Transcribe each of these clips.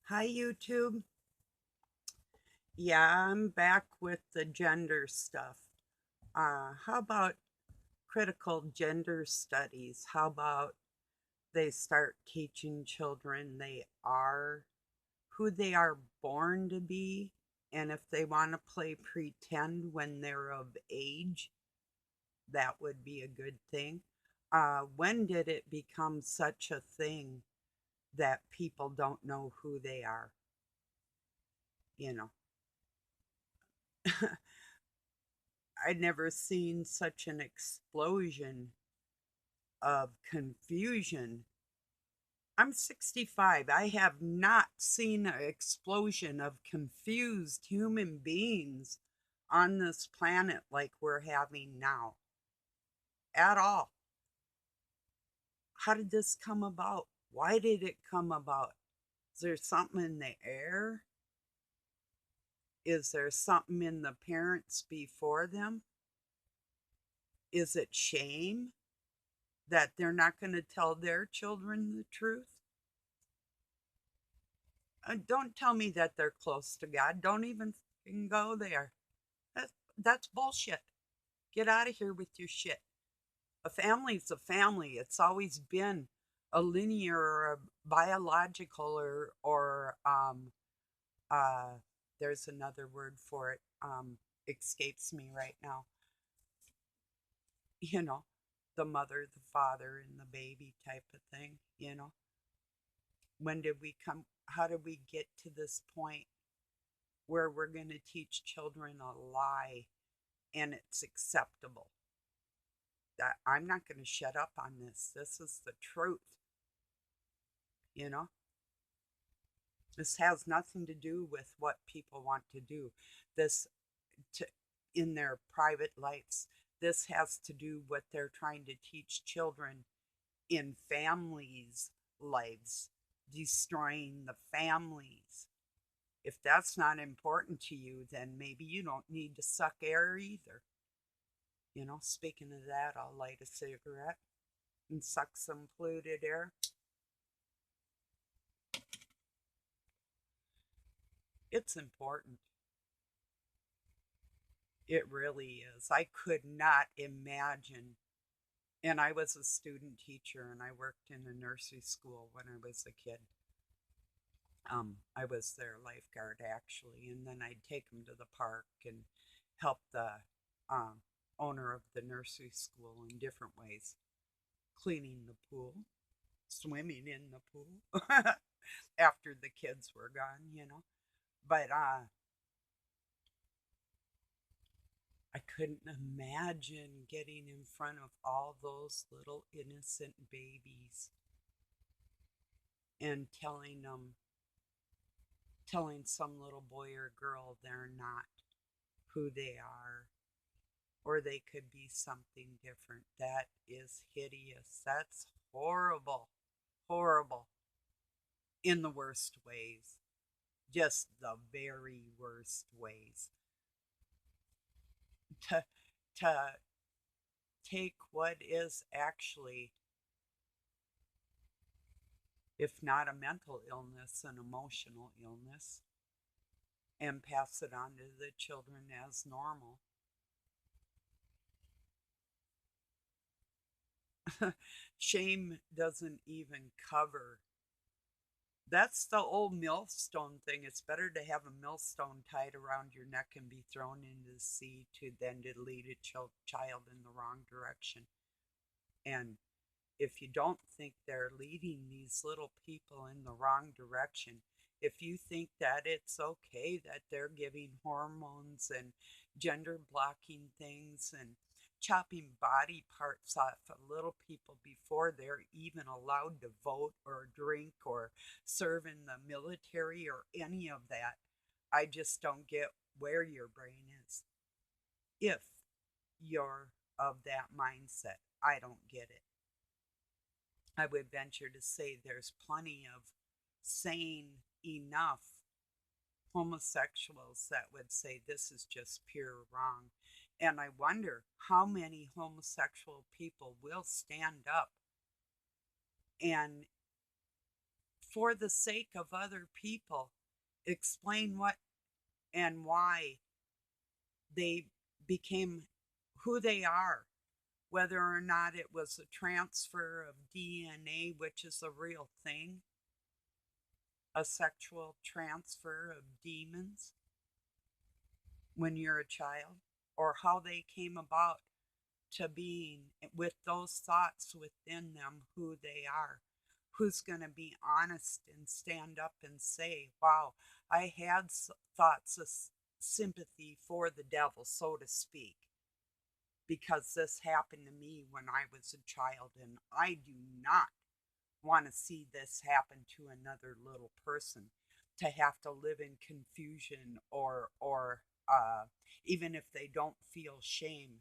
Hi, YouTube. Yeah, I'm back with the gender stuff. How about critical gender studies? How about they start teaching children who they are born to be, and if they want to play pretend when they're of age, that would be a good thing. When did it become such a thing that people don't know who they are? You know, I'd never seen such an explosion of confusion. I'm 65. I have not seen an explosion of confused human beings on this planet like we're having now at all. How did this come about? Why did it come about? Is there something in the air? Is there something in the parents before them? Is it shame that they're not going to tell their children the truth? Don't tell me that they're close to God. Don't even go there. That's bullshit. Get out of here with your shit. A family's a family. It's always been a linear or a biological or uh there's another word for it. Escapes me right now. You know, the mother, the father, and the baby type of thing, you know. When did we come how did we get to this point where we're going to teach children a lie and it's acceptable? That I'm not going to shut up on this. This is the truth, you know? This has nothing to do with what people want to do. This to in their private lives. This has to do what they're trying to teach children in families' lives, destroying the families. If that's not important to you, then maybe you don't need to suck air either. Speaking of that, I'll light a cigarette and suck some polluted air. It's important. It really is. I could not imagine. And I was a student teacher and I worked in a nursery school when I was a kid. I was their lifeguard actually, and then I'd take them to the park and help the um, owner of the nursery school in different ways, cleaning the pool, swimming in the pool after the kids were gone. But I couldn't imagine getting in front of all those little innocent babies and telling some little boy or girl they're not who they are, or they could be something different. That is hideous. That's horrible. Horrible in the worst ways. Just the very worst ways. To, to take what is actually, if not a mental illness, an emotional illness, and pass it on to the children as normal. Shame doesn't even cover. That's the old millstone thing. It's better to have a millstone tied around your neck and be thrown into the sea than to lead a child in the wrong direction. And if you don't think they're leading these little people in the wrong direction, if you think that it's okay that they're giving hormones and gender blocking things and chopping body parts off of little people before they're even allowed to vote or drink or serve in the military or any of that, I just don't get where your brain is. If you're of that mindset, I don't get it. I would venture to say there's plenty of sane enough homosexuals that would say this is just pure wrong. And I wonder how many homosexual people will stand up and for the sake of other people, explain what and why they became who they are, whether or not it was a transfer of DNA, which is a real thing, a sexual transfer of demons when you're a child, or how they came about to being with those thoughts within them who they are. Who's going to be honest and stand up and say, wow, I had thoughts of sympathy for the devil, so to speak, because this happened to me when I was a child, and I do not want to see this happen to another little person, to have to live in confusion or even if they don't feel shame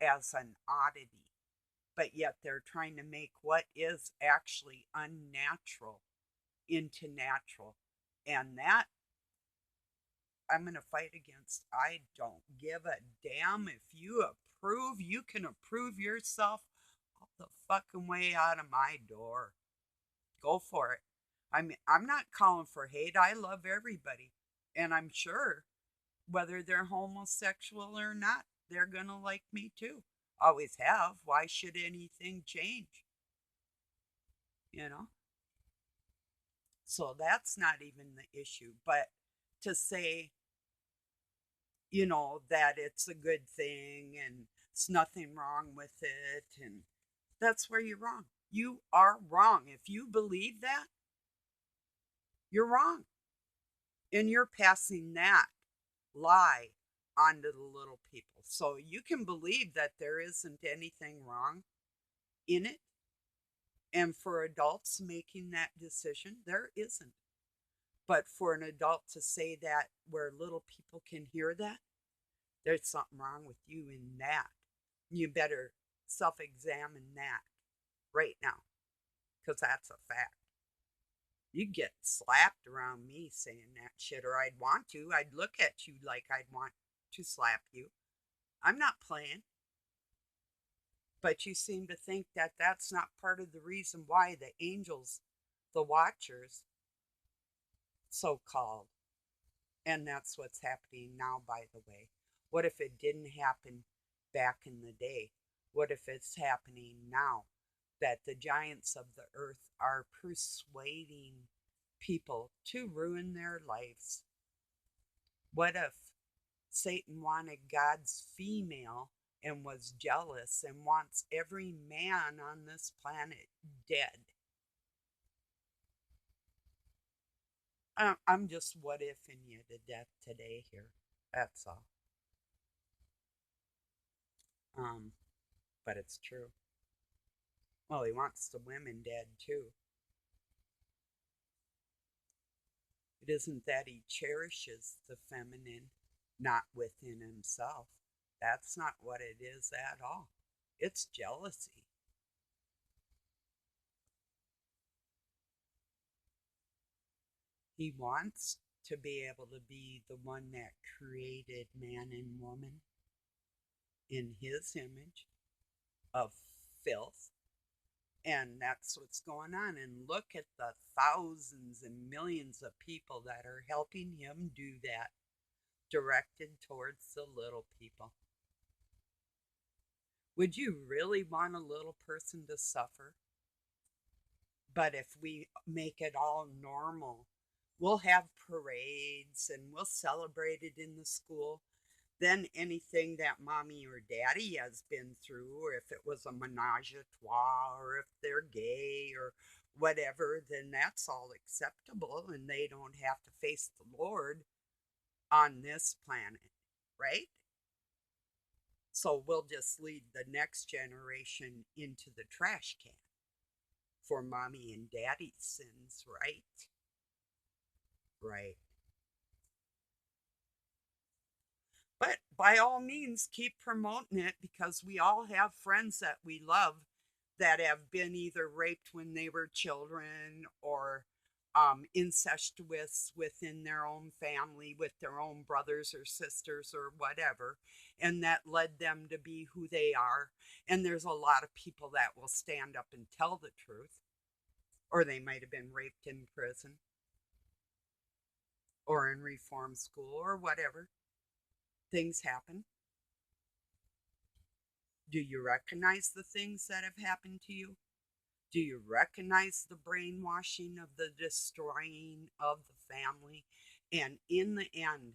as an oddity, but yet they're trying to make what is actually unnatural into natural. And that I'm going to fight against. I don't give a damn if you approve. You can approve yourself all the fucking way out of my door. Go for it. I mean, I'm not calling for hate. I love everybody. And I'm sure whether they're homosexual or not, they're going to like me too. Always have. Why should anything change? You know? So that's not even the issue. But to say, that it's a good thing and it's nothing wrong with it, and that's where you're wrong. You are wrong. If you believe that, you're wrong. And you're passing that lie onto the little people. So you can believe that there isn't anything wrong in it. And for adults making that decision, there isn't. But for an adult to say that where little people can hear that, there's something wrong with you in that. You better self examine that right now, because that's a fact. You get slapped around me saying that shit, or I'd want to. I'd look at you like I'd want to slap you. I'm not playing. But you seem to think that that's not part of the reason why the angels, the watchers, so called, and that's what's happening now, by the way. What if it didn't happen back in the day? What if it's happening now? That the giants of the earth are persuading people to ruin their lives. What if Satan wanted God's female and was jealous and wants every man on this planet dead? I'm just what ifing you to death today here. That's all. But it's true. Well, he wants the women dead too. It isn't that he cherishes the feminine not within himself. That's not what it is at all. It's jealousy. He wants to be able to be the one that created man and woman in his image of filth. And that's what's going on. And look at the thousands and millions of people that are helping him do that, directed towards the little people. Would you really want a little person to suffer? But if we make it all normal, we'll have parades and we'll celebrate it in the school. Then anything that mommy or daddy has been through, or if it was a menage a trois, or if they're gay or whatever, then that's all acceptable and they don't have to face the Lord on this planet, right? So we'll just lead the next generation into the trash can for mommy and daddy's sins, right? Right. But by all means, keep promoting it, because we all have friends that we love that have been either raped when they were children or incestuous within their own family with their own brothers or sisters or whatever, and that led them to be who they are. And there's a lot of people that will stand up and tell the truth. Or they might have been raped in prison or in reform school or whatever. Things happen. Do you recognize the things that have happened to you? Do you recognize the brainwashing of the destroying of the family? And in the end,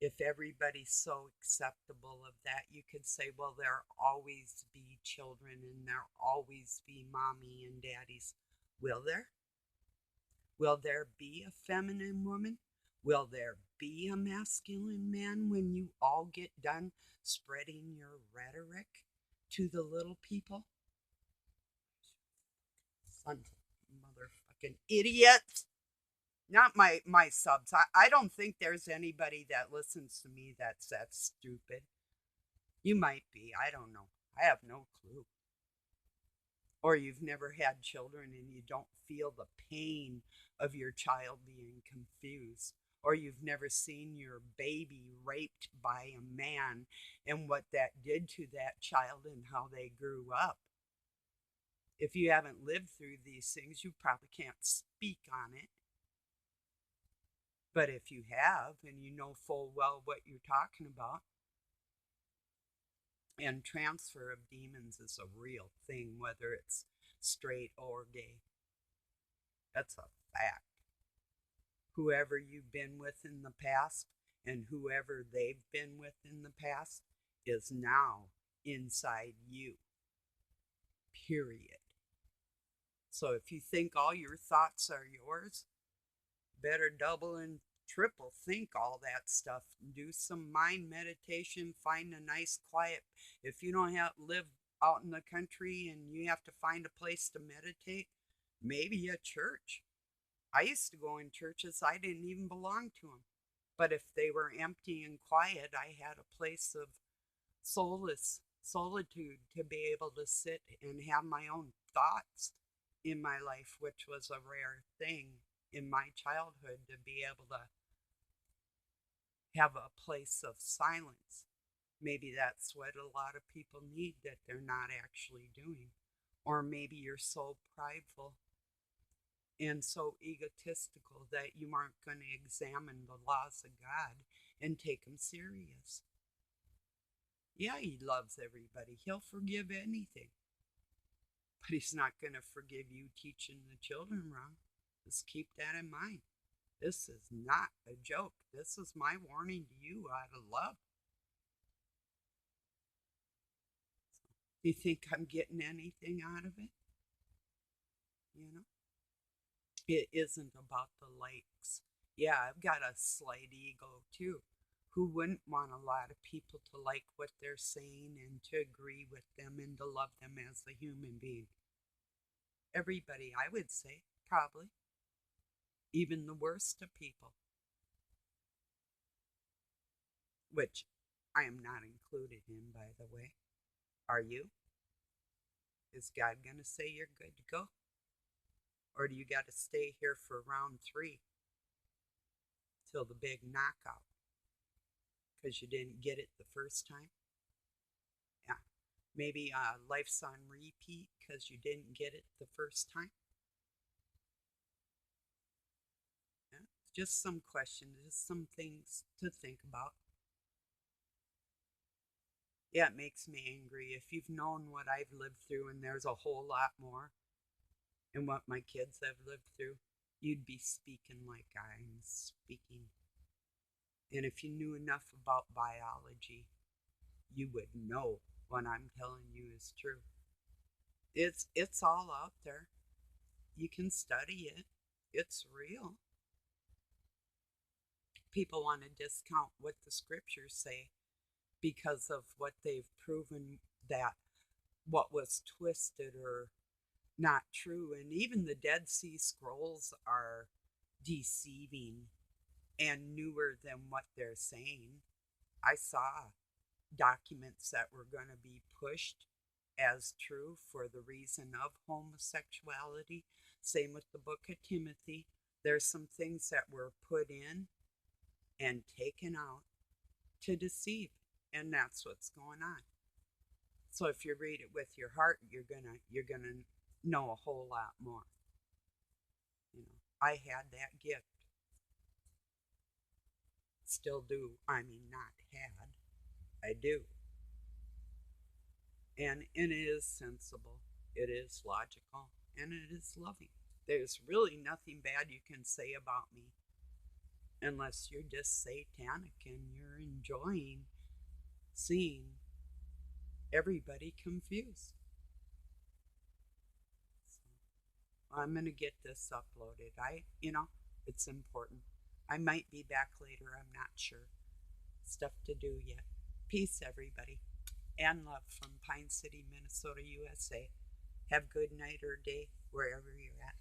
if everybody's so acceptable of that, you could say, well, there'll always be children and there'll always be mommy and daddies. Will there? Will there be a feminine woman? Will there be a masculine man when you all get done spreading your rhetoric to the little people? Son of motherfucking idiots. Not my subs. I don't think there's anybody that listens to me that's that stupid. You might be. I don't know. I have no clue. Or you've never had children and you don't feel the pain of your child being confused. Or you've never seen your baby raped by a man and what that did to that child and how they grew up. If you haven't lived through these things, you probably can't speak on it. But if you have and you know full well what you're talking about, and transfer of demons is a real thing, whether it's straight or gay. That's a fact. Whoever you've been with in the past and whoever they've been with in the past is now inside you. Period. So if you think all your thoughts are yours, better double and triple think all that stuff. Do some mind meditation, find a nice quiet. If you don't have live out in the country and you have to find a place to meditate, maybe a church. I used to go in churches I didn't even belong to them. But if they were empty and quiet, I had a place of solitude to be able to sit and have my own thoughts in my life, which was a rare thing in my childhood, to be able to have a place of silence. Maybe that's what a lot of people need that they're not actually doing. Or maybe you're so prideful and so egotistical that you aren't going to examine the laws of God and take them serious. Yeah, he loves everybody. He'll forgive anything. But he's not going to forgive you teaching the children wrong. Just keep that in mind. This is not a joke. This is my warning to you out of love. Do you think I'm getting anything out of it? You know? It isn't about the likes. Yeah, I've got a slight ego too. Who wouldn't want a lot of people to like what they're saying and to agree with them and to love them as a human being? Everybody, I would say, probably. Even the worst of people. Which I am not included in, by the way. Are you? Is God going to say you're good to go? Or do you got to stay here for round 3 till the big knockout? Because you didn't get it the first time? Yeah. Maybe life's on repeat because you didn't get it the first time? Yeah. Just some questions, just some things to think about. Yeah, it makes me angry. If you've known what I've lived through, and there's a whole lot more, and what my kids have lived through, you'd be speaking like I'm speaking. And if you knew enough about biology, you would know what I'm telling you is true. It's all out there. You can study it. It's real. People want to discount what the scriptures say because of what they've proven that what was twisted or not true. And even the Dead Sea Scrolls are deceiving and newer than what they're saying. I saw documents that were going to be pushed as true for the reason of homosexuality. Same with the book of Timothy. There's some things that were put in and taken out to deceive, and that's what's going on. So if you read it with your heart, you're gonna know a whole lot more. You know, I had that gift, still do. I mean, not had, I do. And it is sensible, it is logical, and it is loving. There's really nothing bad you can say about me unless you're just satanic and you're enjoying seeing everybody confused. So I'm going to get this uploaded. It's important. I might be back later. I'm not sure. Stuff to do yet. Peace, everybody. And love from Pine City, Minnesota, USA. Have good night or day wherever you're at.